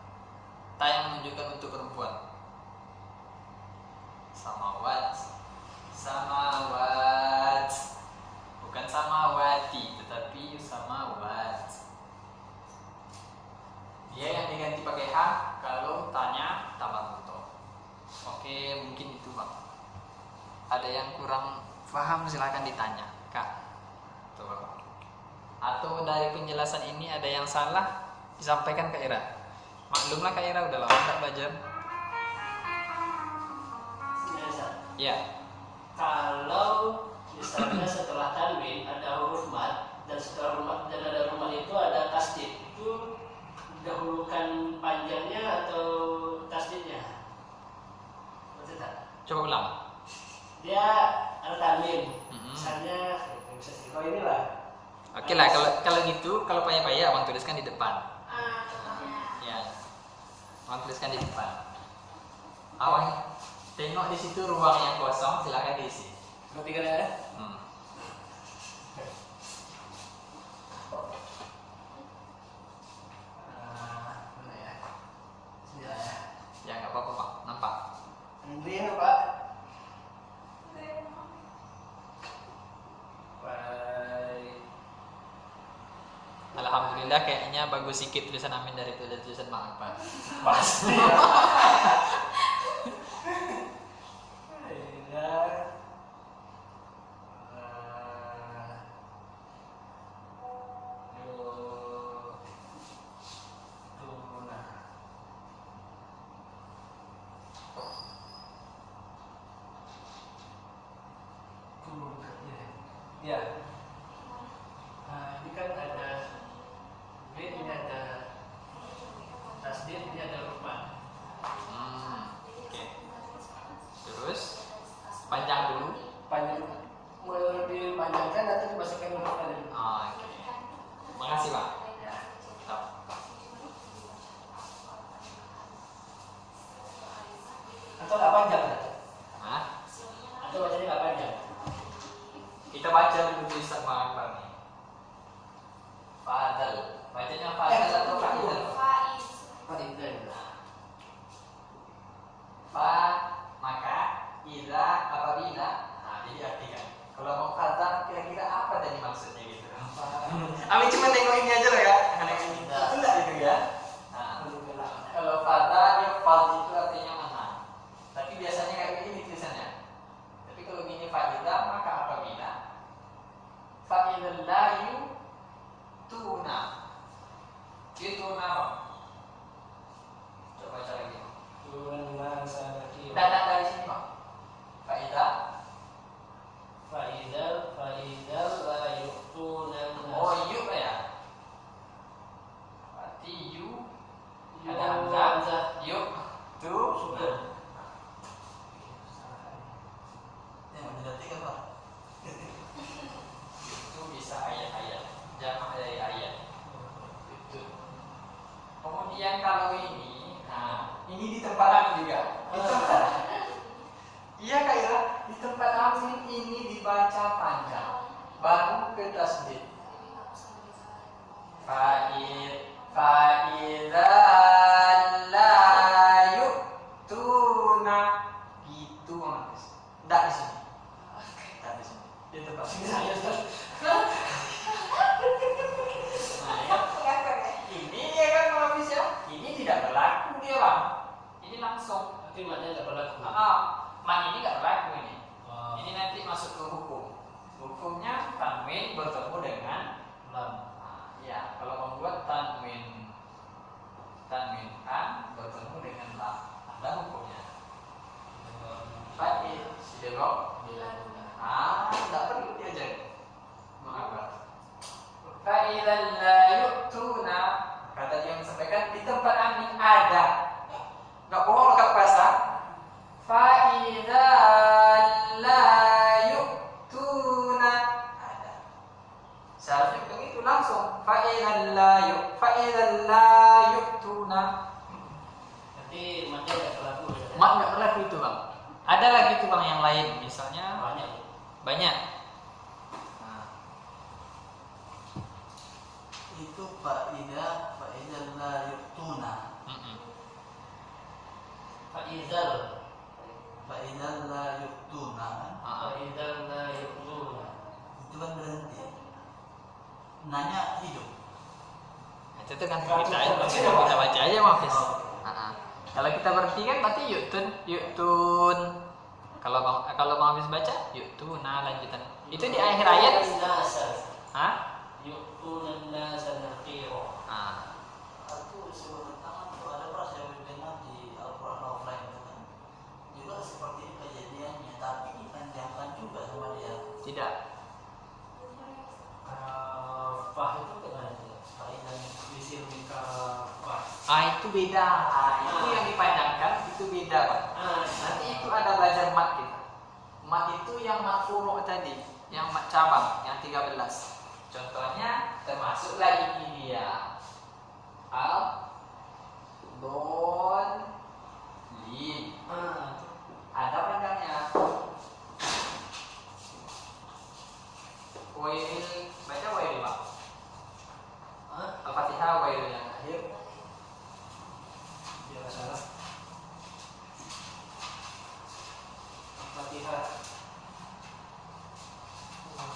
Ta yang menunjukkan untuk perempuan. Samawat. Samawat. Bukan samawati, tetapi samawat. Dia yang diganti pakai H kalau tanya tambah buto. Oke, mungkin itu Bang. Ada yang kurang paham silakan ditanya, Kak. Tuh, Bapak. Atau dari penjelasan ini ada yang salah disampaikan ke Ira. Maklumlah Kak Ira udah lama tak belajar. Ya. Kalau misalnya setelah tanwin ada huruf mat dan setelah huruf dan ada huruf mat itu ada tasdid, itu dahulukan panjangnya atau tasdidnya? Betul tak? Coba ulang. Dia ada tanwin, misalnya kalau inilah. Oke lah, kalau gitu, kalau payah-payah abang tuliskan di depan. Contohnya. Ya, abang tuliskan di depan. Abang tengok di situ ruang yang kosong, silakan diisi. Berarti kan ada? Mana ya? Sini lah ya. Ya nggak apa-apa Pak, nampak. Ini ya Pak. Baik. Alhamdulillah kayaknya bagus sedikit tulisan amin dari tulisan Mak Akbar. Pasti ya. Ya. Nah, ini kan ada B, ini ada tasdid, ini ada rukman. Oke. Terus panjang dulu. Panjang, mau dipanjangkan atau dimasukkan huruf tadi? Oke. Makasih Pak. Stop. Atau nggak panjang? Hah? Atau bacanya nggak panjang? Kita baca dulu tulisan Mak Akbar nih. Fadal. Bacanya Fadal atau Fadal? Faiz. Fadil. Fa maka ila apabila. Nah, jadi artikan. Kalau mau kata kira-kira apa tadi maksudnya gitu. Amin cuma tengok ini aja loh ya. Karena ini itu enggak gitu ya. Nah, kalau fata dia fal itu artinya mana? Tapi biasanya kayak begini tulisannya. Tapi kalau gini faidah maka apabila faidah layu tuna. Itu nama. Coba baca lagi. Datang dari sini Pak. Faidah. Faidal la yu'tunan nas. Oh yuk ya. Berarti you ada hamzah. Yuk tu Sudah. Yang menjadikan Pak. itu bisa ayat-ayat. Jamak dari ayat. Itu. Kemudian kalau ini, nah ini di tempat aku juga. Di tempat. Iya Kak Ira, di tempat tempat amin ini dibaca panjang, baru ke tasdid. Fa'idza la yu'tuna gitu Mas. Enggak di sini. Enggak di sini. Di tempat sini saya Ustaz. Nah, ya. Ini ya kan Bang Hafiz ya. Ini tidak berlaku dia Bang. Ini langsung. Tapi maknanya nggak berlaku. Man ini nggak berlaku ini. Oh. Ini nanti masuk ke hukum. Hukumnya tanwin bertemu dengan Lam. ya, kalau membuat tanwin an bertemu dengan lam, ada hukumnya. Fa'id sidqo tidak perlu diajar. Maaf. Fa'idzal la yu'tuna, kata dia menyampaikan di tempat amin ada. Enggak bohong enggak puasa. Fa'idzal la yu'tuna ada. Seharusnya begitu langsung fa'idzal la yu'tuna. Nanti maknanya nggak berlaku. Ya? Mak enggak berlaku itu Bang. Ada lagi tuh Bang yang lain, misalnya banyak. Nah, Itu fa'idzal la yu'tuna. Faizal. Fa'idzal la yu'tuna. Faizal la yu'tuna. Itu kan berhenti. Nanya hidup. itu tuh kan kita baca aja Hafiz. Kalau kita berhenti kan berarti yu'tun. Kalau Bang Hafiz baca yu'tuna lanjutan. Itu di akhir ayat. Hah? Yu'tunan nasa naqira. Aku sebelum tangan itu ada pernah saya dengar di Al-Quran offline itu kan juga seperti itu kejadiannya, tapi dipanjangkan juga sama dia. Tidak. Fah itu gimana itu? Faizal bisir mika fah. Itu beda. Itu yang dipanjangkan itu beda Pak. Nanti itu ada belajar mat kita. Mat itu yang mat furu' tadi, yang mat cabang, yang 13. Contohnya termasuk lagi ini dia. Al don lin. Ada panjangnya. Wail, baca wail Pak. Al-Fatihah wail yang akhir. Biar salah. Al-Fatihah.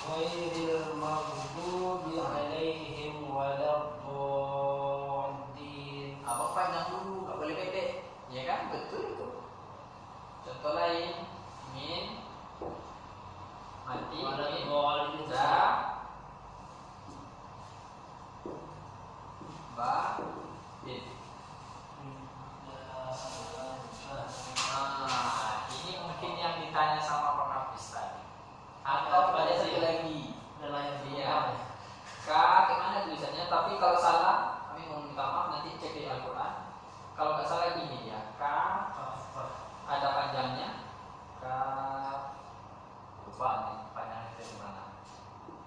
Ghairil maghdubi alaihim waladdallin. Abang panjang dulu, nggak boleh pendek. Ya kan, betul itu. Contoh lain, min, mati, min, za, ba, bin. Ini mungkin yang ditanya sama Bang Hafiz tadi. Atau ada satu lagi. Iya. Kak, gimana tulisannya? Tapi kalau salah, kami mau minta maaf nanti cek di Al-Quran. Kalau nggak salah gini ya, Kak, ada panjangnya. Kak, lupa nih panjangnya itu gimana?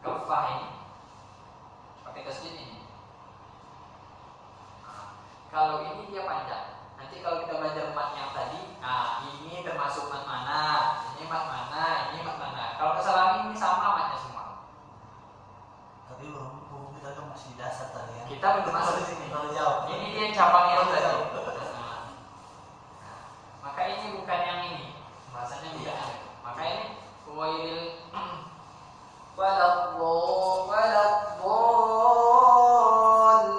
Kafah ini, pakai tasdid ini. Kalau ini dia panjang. Nanti kalau kita belajar mat yang tadi, ini termasuk mat mana, ini mat mana, ini mat mana. Kalau kesalahan ini sama matnya semua. Tapi belum kita kan masih dasar tadi ya. Kita belum masuk di sini. Terlalu jauh. Ini dia cabangnya tadi. Maka ini bukan yang ini. Bahasanya bukan yang itu. Maka ini wail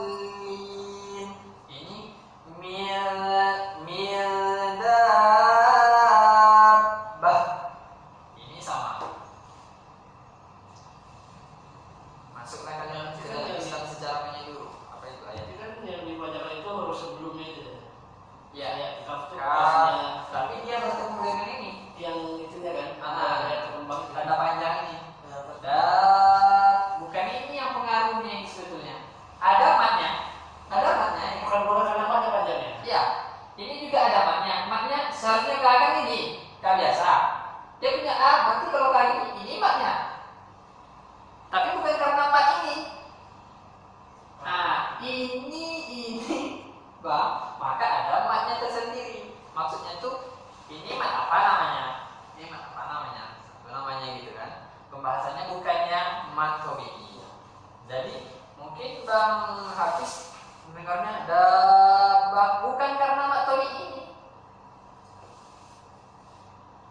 waladdallin. Ini mirdabah. Ini sama. Masuklah kalian ke dalam Islam sejarahnya dulu. Apa itu ayat? Itu kan yang dibacakan itu huruf sebelumnya itu. Ya, Kaf tuh Kaf. pasnya Tapi dia bertemu dengan ini. yang itunya kan. Ada kembang. tanda panjang ini. Dan bukan ini yang pengaruhnya ini sebetulnya. Ada matnya. Ada matnya. Bukan karena pada panjangnya. Ya, ini juga ada matnya. Matnya seharusnya kan ini. Kan biasa. Dia punya berarti kalau kali ini matnya. Tapi bukan karena mat ini. Ini Bang, maka ada matnya tersendiri. Maksudnya tuh ini mat apa namanya? Ini mat apa namanya? Dengarnya dabbah bukan karena maktoni ini.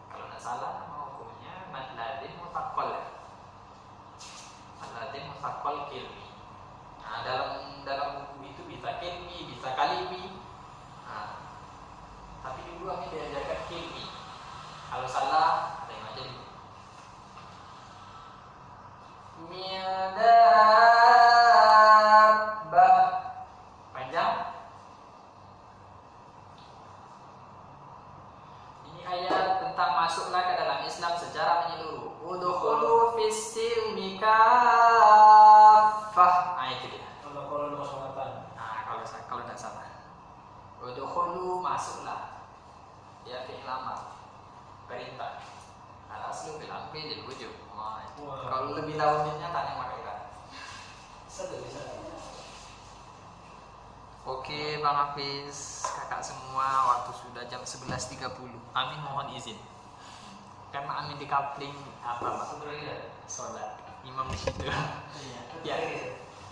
Kalau tidak salah nama hukumnya mad lazim mutaqqal. Mad lazim mutaqqal kilmi. Nah, dalam buku itu bisa kilmi, bisa kalimi. Nah, tapi dulu kami diajarkan kilmi. Kalau salah, ada yang aja dulu. Dabbah panjang. Ini ayat tentang masuklah ke dalam Islam secara menyeluruh. Udkhulu fis silmi kaffah. Nah, itu dia. Kalau ada kesulitan. Nah, kalau tidak salah. Udkhulu masuklah. Ya fi'il amar. Perintah. Al-aslu bil amri lil wujub. Kalau lebih lanjutnya tak yang pakai kan. Bisa. Oke Bang Hafiz, kakak semua, waktu sudah jam 11.30. Amin mohon izin. Karena Amin di coupling apa Pak? Sholat imam di situ. Ya.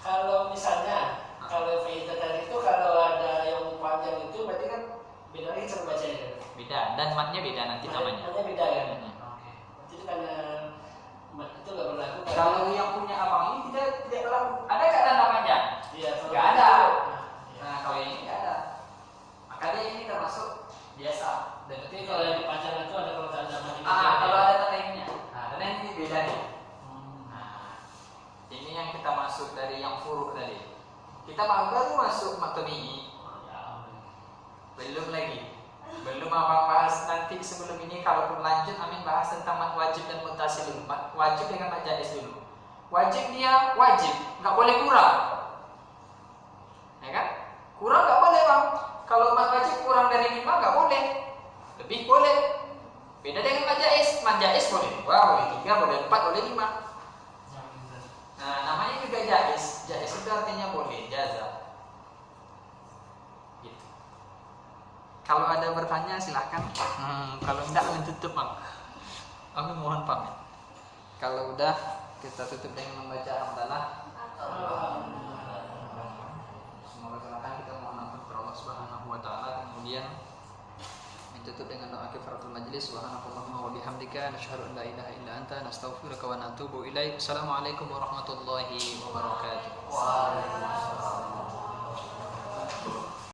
Kalau misalnya kalau faedah tadi itu kalau ada yang panjang itu berarti kan beda lagi cara bacanya. Beda dan matnya beda nanti namanya. Matnya beda kan. Hmm. Jadi karena mat itu nggak berlaku. Kalau yang punya abang ini tidak berlaku. Ada nggak tanda panjang? Iya. Nggak ada. Nah, Nah kalau yang ini nggak ada. Makanya ini termasuk biasa. Dan berarti kalau yang panjang itu ada kalau tanda panjang. kalau ada tanda ini. Nah tanda ini beda nih. Hmm. Nah, ini yang kita masuk dari yang furuk tadi. Kita baru masuk matoni. Belum lagi. Belum abang bahas nanti sebelum ini. Kalaupun lanjut Amin bahas tentang mat wajib dan muttasil. Mat wajib dengan mat jaiz dulu. Wajib dia wajib, nggak boleh kurang. Ya kan? Kurang nggak boleh Bang. Kalau mat wajib kurang dari 5 nggak boleh. Lebih boleh. Beda dengan mat jaiz. Mat jaiz boleh 2, boleh 3, boleh 4, boleh 5. Nah, namanya juga jaiz. Jaiz itu artinya boleh, jaza. Gitu. Kalau ada bertanya silahkan. Kalau enggak Amin tutup Bang. Amin mohon pamit. Kalau udah kita tutup dengan membaca hamdalah. Semoga silakan kita mohon ampun kepada Allah Subhanahu wa taala, kemudian ditutup dengan doa kifaratul majlis. Subhanakallahumma wa bihamdika nasyhadu an la ilaha illa anta nastaghfiruka wa natubu ilaik. Assalamualaikum warahmatullahi wabarakatuh. Waalaikumsalam.